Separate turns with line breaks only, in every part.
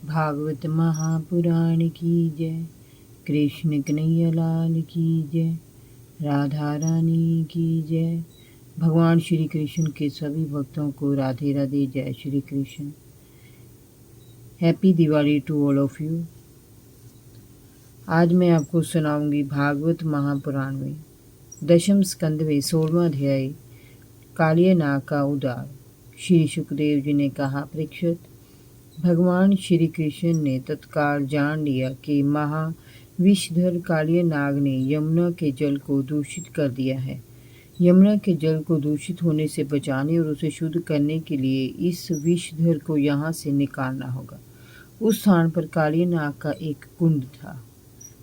भागवत महापुराण की जय। कृष्ण कन्हैया लाल की जय। राधा रानी की जय। भगवान श्री कृष्ण के सभी भक्तों को राधे राधे, जय Shri Krishna. Happy Diwali to all of you. आज मैं आपको सुनाऊंगी भागवत महापुराण में दशम स्कंद में 16वां अध्याय कालिया नाग का उद्धार। श्री सुखदेव जी ने कहा, परीक्षित, भगवान श्री कृष्ण ने तत्काल जान लिया कि महाविषधर कालिया नाग ने यमुना के जल को दूषित कर दिया है। यमुना के जल को दूषित होने से बचाने और उसे शुद्ध करने के लिए इस विषधर को यहाँ से निकालना होगा। उस स्थान पर कालिया नाग का एक कुंड था।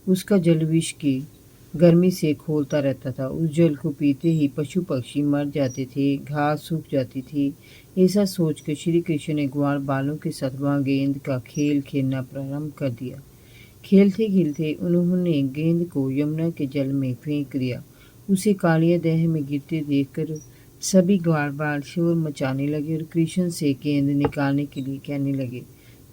उसका जल विष की गर्मी से खोलता रहता था। उस जल को पीते ही पशु पक्षी मर जाते थे, घास सूख जाती थी। ऐसा सोचकर श्री कृष्ण ने ग्वाल बालों के साथ वहां गेंद का खेल खेलना प्रारंभ कर दिया। खेलते खेलते उन्होंने गेंद को यमुना के जल में फेंक दिया। उसे कालिया देह में गिरते देखकर सभी ग्वाल बाल शोर मचाने लगे और कृष्ण से गेंद निकालने के लिए कहने लगे।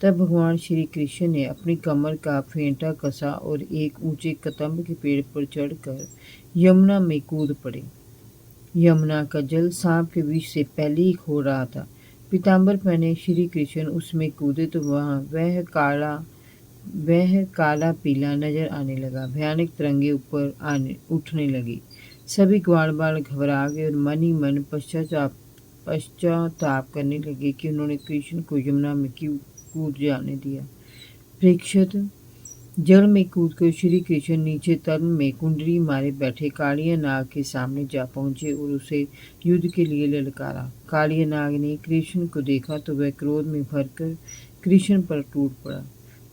तब भगवान श्री कृष्ण ने अपनी कमर का फेंटा कसा और एक ऊंचे कदम्ब के पेड़ पर चढ़कर यमुना में कूद पड़े। यमुना का जल सांप के विष से पहले ही खो रहा था। पीताम्बर पहने श्री कृष्ण उसमें कूदे तो वह काला पीला नजर आने लगा। भयानक तरंगे ऊपर उठने लगी। सभी ग्वाल बाल घबरा गए और मन ही मन पश्चाताप करने लगे कि उन्होंने कृष्ण को यमुना में क्यों कूद जाने दिया। परीक्षित, जल में कूदकर श्री कृष्ण नीचे तल में कुंडली मारे बैठे कालिया नाग के सामने जा पहुंचे और उसे युद्ध के लिए ललकारा। कालिया नाग ने कृष्ण को देखा तो वह क्रोध में भरकर कृष्ण पर टूट पड़ा।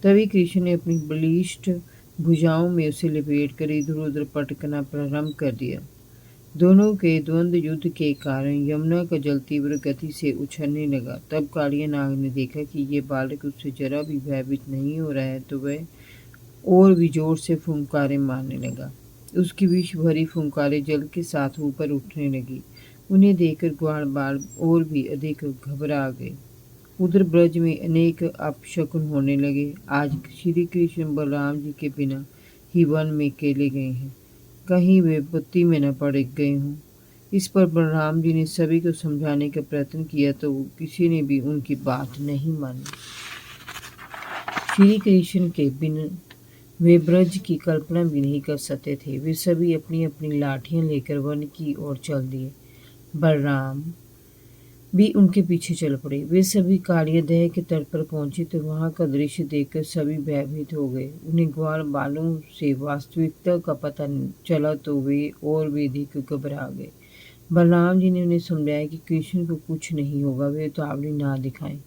तभी कृष्ण ने अपनी बलिष्ठ भुजाओं में उसे लपेटकर इधर उधर पटकना प्रारंभ कर दिया। दोनों के द्वंद्व युद्ध के कारण यमुना का जल तीव्र गति से उछलने लगा। तब कालिया नाग ने देखा कि ये बालक उससे जरा भी भयभीत नहीं हो रहा है तो वह और भी जोर से फुंकारें मारने लगा। उसकी विष भरी फुंकारें जल के साथ ऊपर उठने लगी। उन्हें देखकर ग्वाल बाल और भी अधिक घबरा गए। उधर ब्रज में अनेक अपशकुन होने लगे। आज श्री कृष्ण बलराम जी के बिना ही वन में अकेले गए हैं, कहीं वे विपत्ति में न पड़ गए हों। इस पर बलराम जी ने सभी को समझाने का प्रयत्न किया तो किसी ने भी उनकी बात नहीं मानी। श्री कृष्ण के बिना वे ब्रज की कल्पना भी नहीं कर सकते थे। वे सभी अपनी अपनी लाठियां लेकर वन की ओर चल दिए। बलराम भी उनके पीछे चल पड़े। वे सभी कालिया दह के तट पर पहुंचे तो वहां का दृश्य देखकर सभी भयभीत हो गए। उन्हें ग्वाल बालों से वास्तविकता का पता चला तो वे और भी अधिक घबरा गए। बलराम जी ने उन्हें समझाया कि कृष्ण को कुछ नहीं होगा, वे उतावली ना दिखाएं।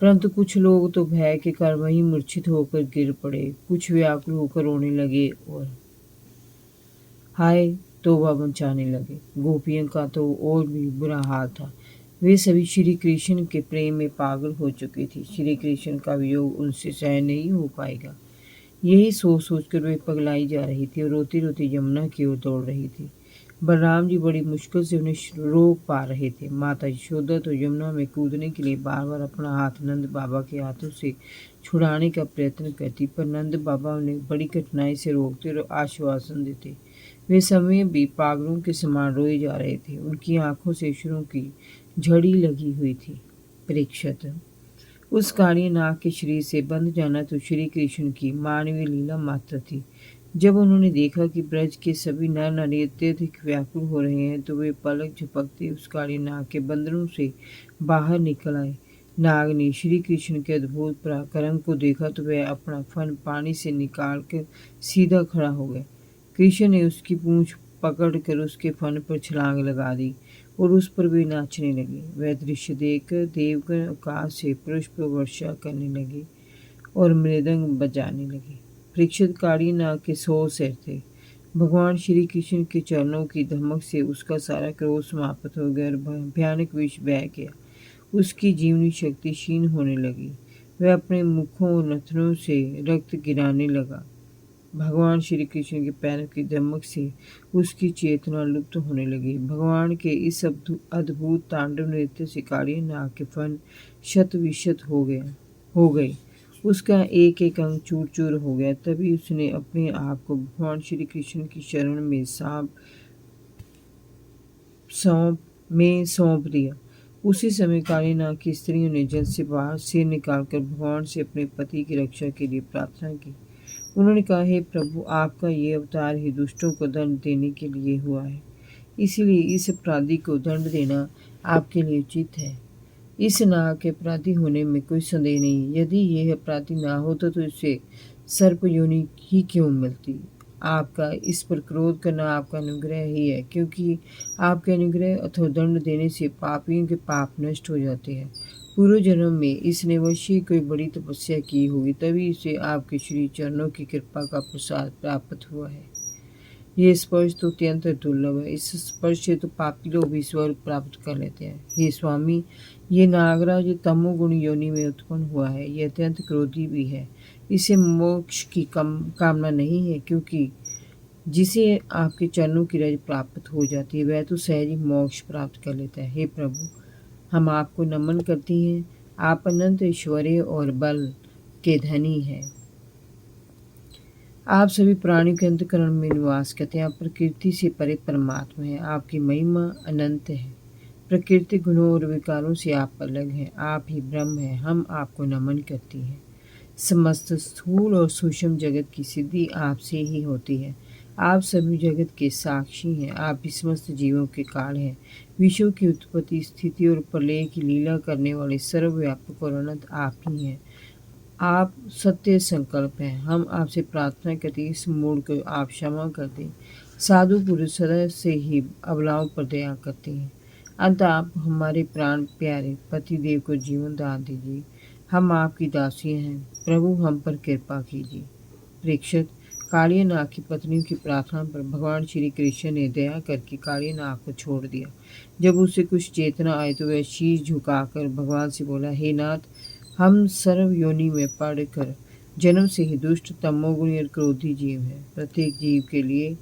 परंतु कुछ लोग तो भय के कारण वहीं मूर्छित होकर गिर पड़े। कुछ व्याकुल होकर रोने लगे और हाय तौबा मचाने लगे। गोपियों का तो और भी बुरा हाल था। वे सभी श्री कृष्ण के प्रेम में पागल हो चुकी थी। श्री कृष्ण का वियोग उनसे सहन नहीं हो पाएगा, यही सोच सोचकर वे पगलाई जा रही थी और रोती रोती यमुना की ओर दौड़ रही थी। बलराम जी बड़ी मुश्किल से उन्हें रोक पा रहे थे। माता यशोदा तो यमुना में कूदने के लिए बार बार अपना हाथ नंद बाबा के हाथों से छुड़ाने का प्रयत्न करती, पर नंद बाबा उन्हें बड़ी कठिनाई से रोकते और आश्वासन देते। वे समय भी पागलों के समान रोए जा रहे थे। उनकी आंखों से अश्रुओं की झड़ी लगी हुई थी। परीक्षित, उस कालिया नाग के शरीर से बंध जाना तो श्री कृष्ण की मानवीय लीला मात्र थी। जब उन्होंने देखा कि ब्रज के सभी नर नारी अत्यधिक व्याकुल हो रहे हैं तो वे पलक झपकते उस कालिया नाग के बंधनों से बाहर निकल आए। नाग ने श्री कृष्ण के अद्भुत पराक्रम को देखा तो वह अपना फन पानी से निकालकर सीधा खड़ा हो गया। कृष्ण ने उसकी पूंछ पकड़कर उसके फन पर छलांग लगा दी और उस पर वे नाचने लगे। वह दृश्य देखकर देवगण आकाश से पुष्प वर्षा करने लगे और मृदंग बजाने लगे। परीक्षित, कालिया नाग के 100 सिर थे। भगवान श्री कृष्ण के चरणों की धमक से उसका सारा क्रोध समाप्त हो गया और भयानक विष बह गया। उसकी जीवनी शक्ति क्षीण होने लगी। वह अपने मुखों और नथनों से रक्त गिराने लगा। भगवान श्री कृष्ण के पैरों की धमक से उसकी चेतना लुप्त होने लगी। भगवान के इस अद्भुत तांडव नृत्य से कालिया नाग के फन शत विशत हो गया। हो गई। उसका एक एक अंग चूर चूर हो गया। तभी उसने अपने आप को भगवान श्री कृष्ण की शरण में सौंप दिया। उसी समय काली नाग की स्त्रियों ने जल से बाहर सिर निकालकर भगवान से अपने पति की रक्षा के लिए प्रार्थना की। उन्होंने कहा, हे प्रभु, आपका ये अवतार ही दुष्टों को दंड देने के लिए हुआ है, इसीलिए इस अपराधी को दंड देना आपके लिए उचित है। इस नाग के अपराधी होने में कोई संदेह नहीं। यदि यह अपराधी ना होता तो इसे सर्प योनि ही क्यों मिलती। आपका इस पर क्रोध करना आपका अनुग्रह ही है, क्योंकि आपके अनुग्रह अथवा दंड देने से पापियों के पाप नष्ट हो जाते हैं। पूर्व जन्म में इसने अवश्य कोई बड़ी तपस्या की होगी, तभी इसे आपके श्री चरणों की कृपा का प्रसाद प्राप्त हुआ है। ये स्पर्श तो अत्यंत दुर्लभ है। इस स्पर्श से तो पापी लोग भी स्वर्ग प्राप्त कर लेते हैं। हे स्वामी, ये नागराज तमोगुण योनि में उत्पन्न हुआ है। यह अत्यंत क्रोधी भी है। इसे मोक्ष की कामना नहीं है, क्योंकि जिसे आपके चरणों की रज प्राप्त हो जाती है वह तो सहज ही मोक्ष प्राप्त कर लेता है। हे प्रभु, हम आपको नमन करती हैं। आप अनंत ऐश्वर्य और बल के धनी हैं। आप सभी प्राणियों के अंतःकरण में निवास करते हैं। आप प्रकृति से परे परमात्मा हैं। आपकी महिमा अनंत है। प्रकृति गुणों और विकारों से आप अलग हैं। आप ही ब्रह्म हैं। हम आपको नमन करती हैं। समस्त स्थूल और सूक्ष्म जगत की सिद्धि आपसे ही होती है। आप सभी जगत के साक्षी हैं। आप ही समस्त जीवों के काल हैं। विश्व की उत्पत्ति, स्थिति और प्रलय की लीला करने वाले सर्वव्यापक और अनंत आप ही हैं। आप सत्य संकल्प हैं। हम आपसे प्रार्थना करते हैं, इस मूड को आप क्षमा कर दें। साधु पुरुष सदा से ही अबलाओं पर दया करते हैं। अंत आप हमारे प्राण प्यारे पतिदेव को जीवन दान दीजिए। हम आपकी दासियां हैं। प्रभु, हम पर कृपा कीजिए। परीक्षित, कालिया नाग की पत्नियों की प्रार्थना पर भगवान श्री कृष्ण ने दया करके कालिया नाग को छोड़ दिया। जब उसे कुछ चेतना आई तो वह शीश झुकाकर भगवान से बोला, हे नाथ, हम सर्व योनि में पड़कर जन्म से ही दुष्ट, तमोगुणी और क्रोधी जीव हैं। प्रत्येक जीव के लिए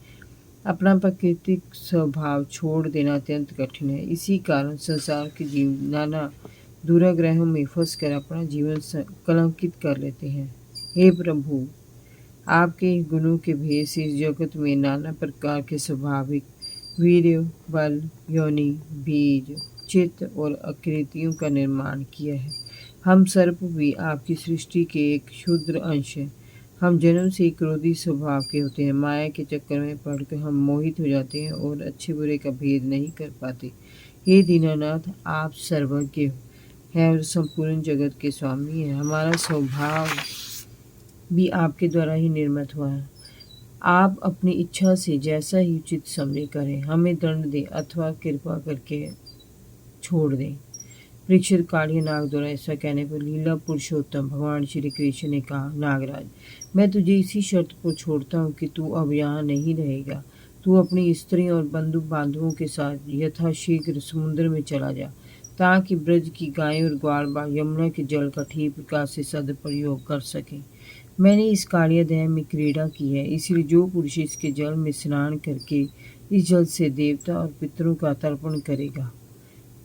अपना प्राकृतिक स्वभाव छोड़ देना अत्यंत कठिन है। इसी कारण संसार के जीव नाना दुराग्रहों में फंसकर अपना जीवन कलंकित कर लेते हैं। हे प्रभु, आपके गुणों के भेद से इस जगत में नाना प्रकार के स्वाभाविक वीर्य, बल, योनि, बीज, चित्त और आकृतियों का निर्माण किया है। हम सर्प भी आपकी सृष्टि के एक क्षुद्र अंश हैं। हम जन्म से ही क्रोधी स्वभाव के होते हैं। माया के चक्कर में पड़कर हम मोहित हो जाते हैं और अच्छे बुरे का भेद नहीं कर पाते। हे दीनानाथ, आप सर्वज्ञ हैं और संपूर्ण जगत के स्वामी हैं। हमारा स्वभाव भी आपके द्वारा ही निर्मित हुआ है। आप अपनी इच्छा से जैसा ही उचित समझे करें। हमें दंड दें अथवा कृपा करके छोड़ दें। परीक्षित, कालिया नाग द्वारा ऐसा कहने पर लीला पुरुषोत्तम भगवान श्री कृष्ण ने कहा, नागराज, मैं तुझे इसी शर्त पर छोड़ता हूँ कि तू अब यहाँ नहीं रहेगा। तू अपनी स्त्री और बंधु बांधवों के साथ यथाशीघ्र समुद्र में चला जा, ताकि ब्रज की गायें और ग्वाल यमुना के जल का ठीक प्रकार से सदुपयोग कर सकें। मैंने इस कालिया दह में क्रीड़ा की है, इसलिए जो पुरुष इसके जल में स्नान करके इस जल से देवता और पितरों का तर्पण करेगा,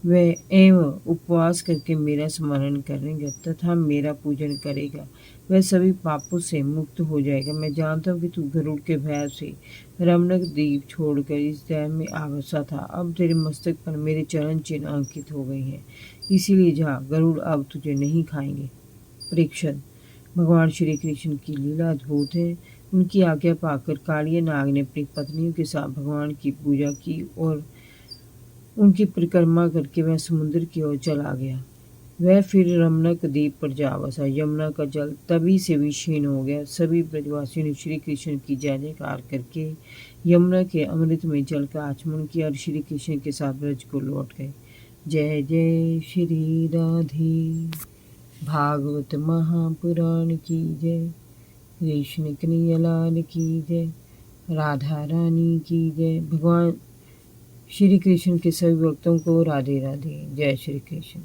वह एवं उपवास करके मेरा स्मरण करेगा तथा मेरा पूजन करेगा, वह सभी पापों से मुक्त हो जाएगा। मैं जानता हूँ कि तू गरुड़ के भय से रमणक द्वीप छोड़कर इस दह में आ बसा था। अब तेरे मस्तक पर मेरे चरण चिन्ह अंकित हो गए हैं, इसीलिए जा, गरुड़ अब तुझे नहीं खाएंगे। परीक्षित, भगवान श्री कृष्ण की लीला अद्भुत है। उनकी आज्ञा पाकर कालिया नाग ने अपनी पत्नियों के साथ भगवान की पूजा की और उनकी परिक्रमा करके वह समुद्र की ओर चला गया। वह फिर रमणक द्वीप पर जा बसा। यमुना का जल तभी से भी क्षीण हो गया। सभी ब्रजवासियों ने श्री कृष्ण की जय जयकार करके यमुना के अमृतमय जल का आचमन किया और श्री कृष्ण के साथ ब्रज को लौट गए। जय जय श्री राधे। भागवत महापुराण की जय। कृष्ण कन्हैया की जय। राधा रानी की जय। भगवान श्री कृष्ण के सभी भक्तों को राधे राधे। जय श्री कृष्ण।